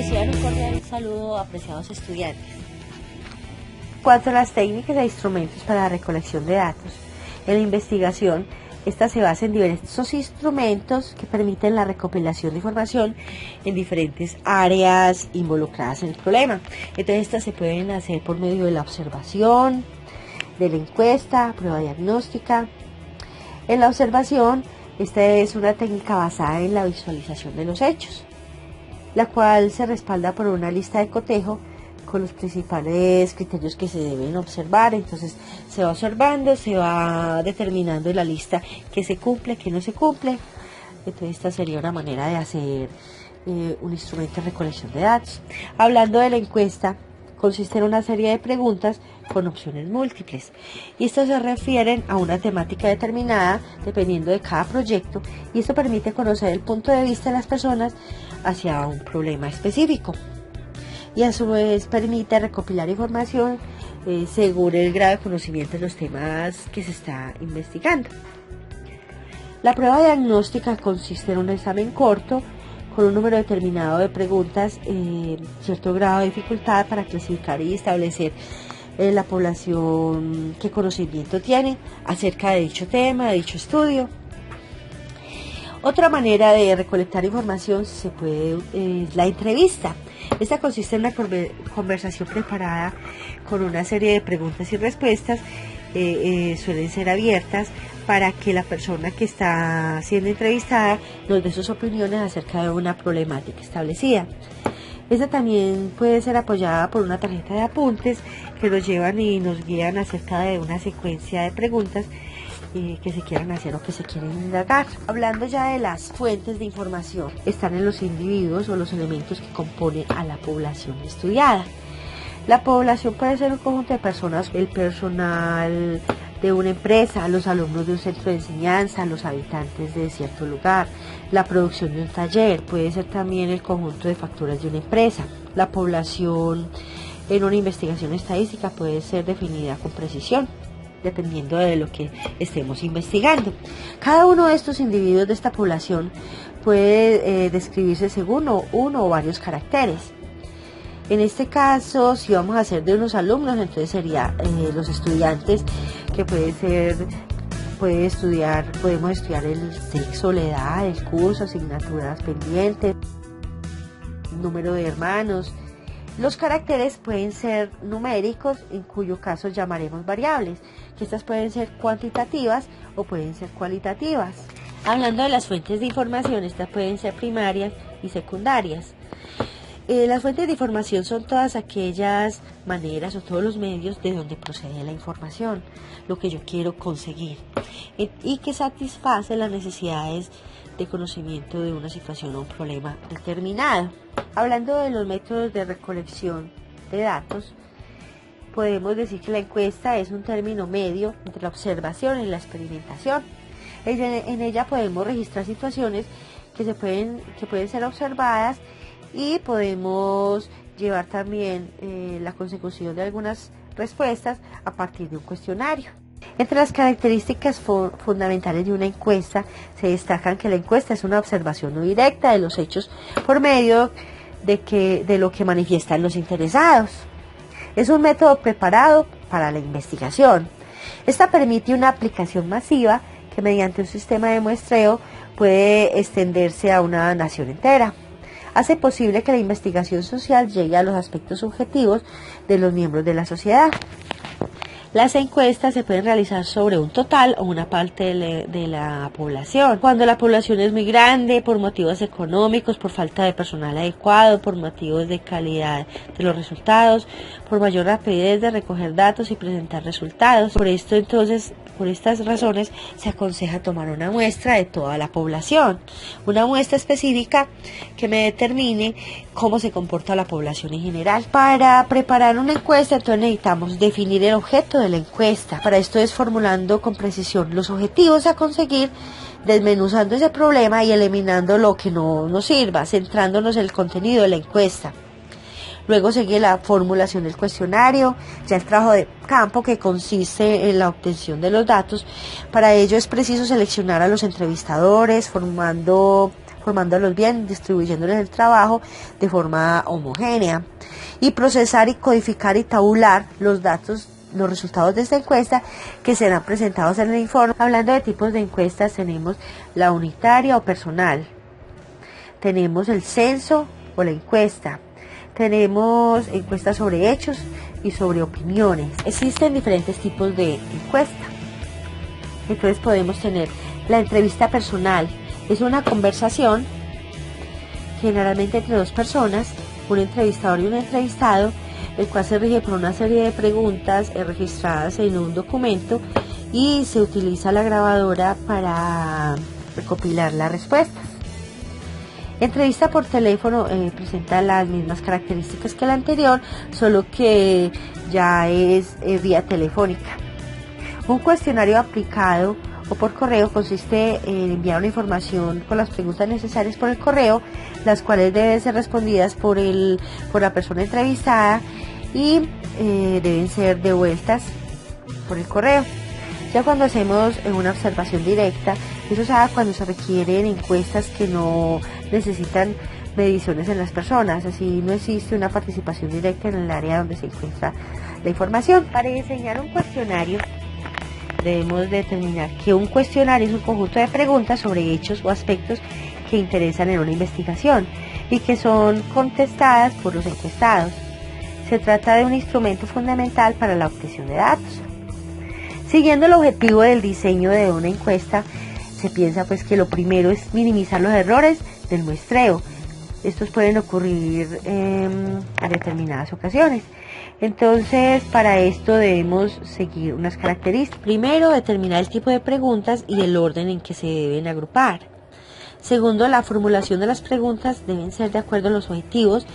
Reciban un cordial saludo, apreciados estudiantes. Cuanto a las técnicas e instrumentos para la recolección de datos, en la investigación, esta se basa en diversos instrumentos que permiten la recopilación de información en diferentes áreas involucradas en el problema. Entonces, estas se pueden hacer por medio de la observación, de la encuesta, prueba diagnóstica. En la observación, esta es una técnica basada en la visualización de los hechos, la cual se respalda por una lista de cotejo con los principales criterios que se deben observar. Entonces se va observando, se va determinando en la lista qué se cumple, qué no se cumple. Entonces esta sería una manera de hacer un instrumento de recolección de datos. Hablando de la encuesta, consiste en una serie de preguntas con opciones múltiples, y estas se refieren a una temática determinada dependiendo de cada proyecto, y esto permite conocer el punto de vista de las personas hacia un problema específico, y a su vez permite recopilar información según el grado de conocimiento de los temas que se está investigando. La prueba diagnóstica consiste en un examen corto con un número determinado de preguntas, cierto grado de dificultad, para clasificar y establecer la población qué conocimiento tiene acerca de dicho tema, de dicho estudio. Otra manera de recolectar información es la entrevista. Esta consiste en una conversación preparada con una serie de preguntas y respuestas, suelen ser abiertas, para que la persona que está siendo entrevistada nos dé sus opiniones acerca de una problemática establecida. Esta también puede ser apoyada por una tarjeta de apuntes que nos llevan y nos guían acerca de una secuencia de preguntas que se quieran hacer o que se quieren indagar. Hablando ya de las fuentes de información, están en los individuos o los elementos que componen a la población estudiada. La población puede ser un conjunto de personas, el personal de una empresa, los alumnos de un centro de enseñanza, los habitantes de cierto lugar, la producción de un taller, puede ser también el conjunto de facturas de una empresa. La población en una investigación estadística puede ser definida con precisión, dependiendo de lo que estemos investigando. Cada uno de estos individuos de esta población puede describirse según uno o varios caracteres. En este caso, si vamos a hacer de unos alumnos, entonces sería los estudiantes, que podemos estudiar el sexo, la edad, el curso, asignaturas pendientes, número de hermanos. Los caracteres pueden ser numéricos, en cuyo caso llamaremos variables, que estas pueden ser cuantitativas o pueden ser cualitativas. Hablando de las fuentes de información, estas pueden ser primarias y secundarias. Las fuentes de información son todas aquellas maneras o todos los medios de donde procede la información, lo que yo quiero conseguir, y que satisface las necesidades de conocimiento de una situación o un problema determinado. Hablando de los métodos de recolección de datos, podemos decir que la encuesta es un término medio entre la observación y la experimentación. En ella podemos registrar situaciones que pueden ser observadas, y podemos llevar también la consecución de algunas respuestas a partir de un cuestionario. Entre las características fundamentales de una encuesta se destacan que la encuesta es una observación no directa de los hechos por medio de lo que manifiestan los interesados. Es un método preparado para la investigación. Esta permite una aplicación masiva que mediante un sistema de muestreo puede extenderse a una nación entera. Hace posible que la investigación social llegue a los aspectos subjetivos de los miembros de la sociedad. Las encuestas se pueden realizar sobre un total o una parte de la población. Cuando la población es muy grande, por motivos económicos, por falta de personal adecuado, por motivos de calidad de los resultados, por mayor rapidez de recoger datos y presentar resultados. Por estas razones se aconseja tomar una muestra de toda la población, una muestra específica que me determine cómo se comporta la población en general. Para preparar una encuesta, entonces necesitamos definir el objeto de la encuesta. Para esto es formulando con precisión los objetivos a conseguir, desmenuzando ese problema y eliminando lo que no nos sirva, centrándonos en el contenido de la encuesta. Luego sigue la formulación del cuestionario, ya el trabajo de campo, que consiste en la obtención de los datos. Para ello es preciso seleccionar a los entrevistadores, formando formándolos bien, distribuyéndoles el trabajo de forma homogénea. Y procesar y codificar y tabular los datos, los resultados de esta encuesta que serán presentados en el informe. Hablando de tipos de encuestas, tenemos la unitaria o personal, tenemos el censo o la encuesta, tenemos encuestas sobre hechos y sobre opiniones. Existen diferentes tipos de encuesta. Entonces podemos tener la entrevista personal, es una conversación generalmente entre dos personas, un entrevistador y un entrevistado, el cual se rige por una serie de preguntas registradas en un documento y se utiliza la grabadora para recopilar las respuestas. Entrevista por teléfono presenta las mismas características que la anterior, solo que ya es vía telefónica. Un cuestionario aplicado o por correo consiste en enviar una información con las preguntas necesarias por el correo, las cuales deben ser respondidas por la persona entrevistada y deben ser devueltas por el correo. Ya cuando hacemos una observación directa, eso se da cuando se requieren encuestas que no necesitan mediciones en las personas, así no existe una participación directa en el área donde se encuentra la información. Para diseñar un cuestionario debemos determinar que un cuestionario es un conjunto de preguntas sobre hechos o aspectos que interesan en una investigación y que son contestadas por los encuestados. Se trata de un instrumento fundamental para la obtención de datos. Siguiendo el objetivo del diseño de una encuesta, se piensa pues que lo primero es minimizar los errores del muestreo. Estos pueden ocurrir en determinadas ocasiones. Entonces, para esto debemos seguir unas características. Primero, determinar el tipo de preguntas y el orden en que se deben agrupar. Segundo, la formulación de las preguntas deben ser de acuerdo a los objetivos,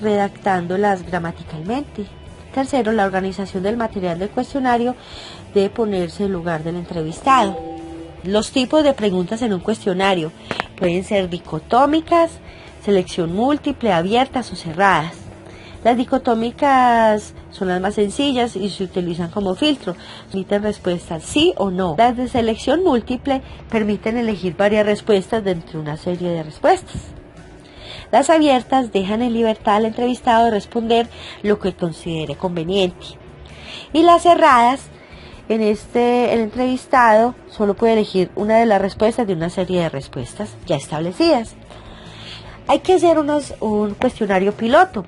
redactándolas gramaticalmente. Tercero, la organización del material del cuestionario debe ponerse en lugar del entrevistado. Los tipos de preguntas en un cuestionario pueden ser dicotómicas, selección múltiple, abiertas o cerradas. Las dicotómicas son las más sencillas y se utilizan como filtro. Permiten respuestas sí o no. Las de selección múltiple permiten elegir varias respuestas de entre una serie de respuestas. Las abiertas dejan en libertad al entrevistado de responder lo que considere conveniente. Y las cerradas, el entrevistado solo puede elegir una de las respuestas de una serie de respuestas ya establecidas. Hay que hacer un cuestionario piloto.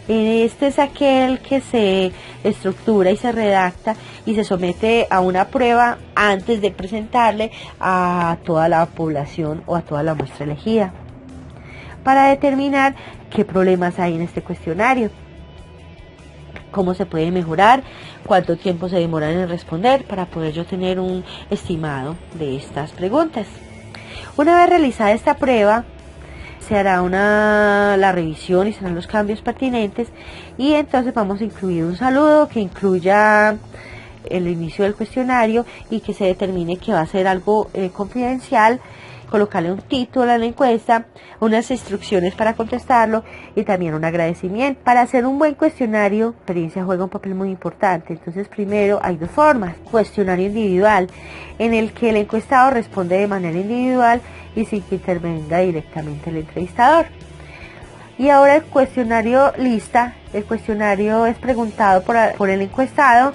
Este es aquel que se estructura y se redacta y se somete a una prueba antes de presentarle a toda la población o a toda la muestra elegida, para determinar qué problemas hay en este cuestionario, cómo se puede mejorar, cuánto tiempo se demoran en responder, para poder yo tener un estimado de estas preguntas. Una vez realizada esta prueba, se hará la revisión y se harán los cambios pertinentes y entonces vamos a incluir un saludo que incluya el inicio del cuestionario y que se determine que va a ser algo confidencial, colocarle un título a la encuesta, unas instrucciones para contestarlo y también un agradecimiento. Para hacer un buen cuestionario, la experiencia juega un papel muy importante. Entonces, primero hay dos formas: cuestionario individual, en el que el encuestado responde de manera individual y sin que intervenga directamente el entrevistador. Y ahora el cuestionario lista. El cuestionario es preguntado por el encuestado,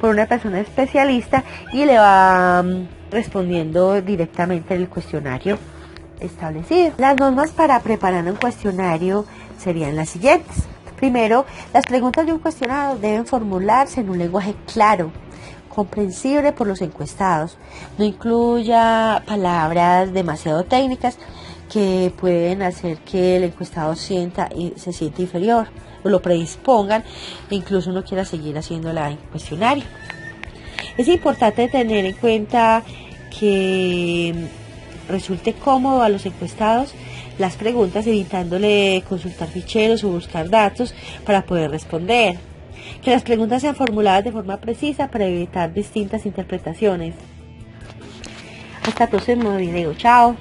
por una persona especialista, y le va respondiendo directamente en el cuestionario establecido. Las normas para preparar un cuestionario serían las siguientes. Primero, las preguntas de un cuestionario deben formularse en un lenguaje claro, comprensible por los encuestados. No incluya palabras demasiado técnicas que pueden hacer que el encuestado se sienta inferior o lo predispongan e incluso no quiera seguir haciendo el cuestionario. Es importante tener en cuenta que resulte cómodo a los encuestados las preguntas, evitándole consultar ficheros o buscar datos para poder responder. Que las preguntas sean formuladas de forma precisa para evitar distintas interpretaciones. Hasta el próximo video. Chao.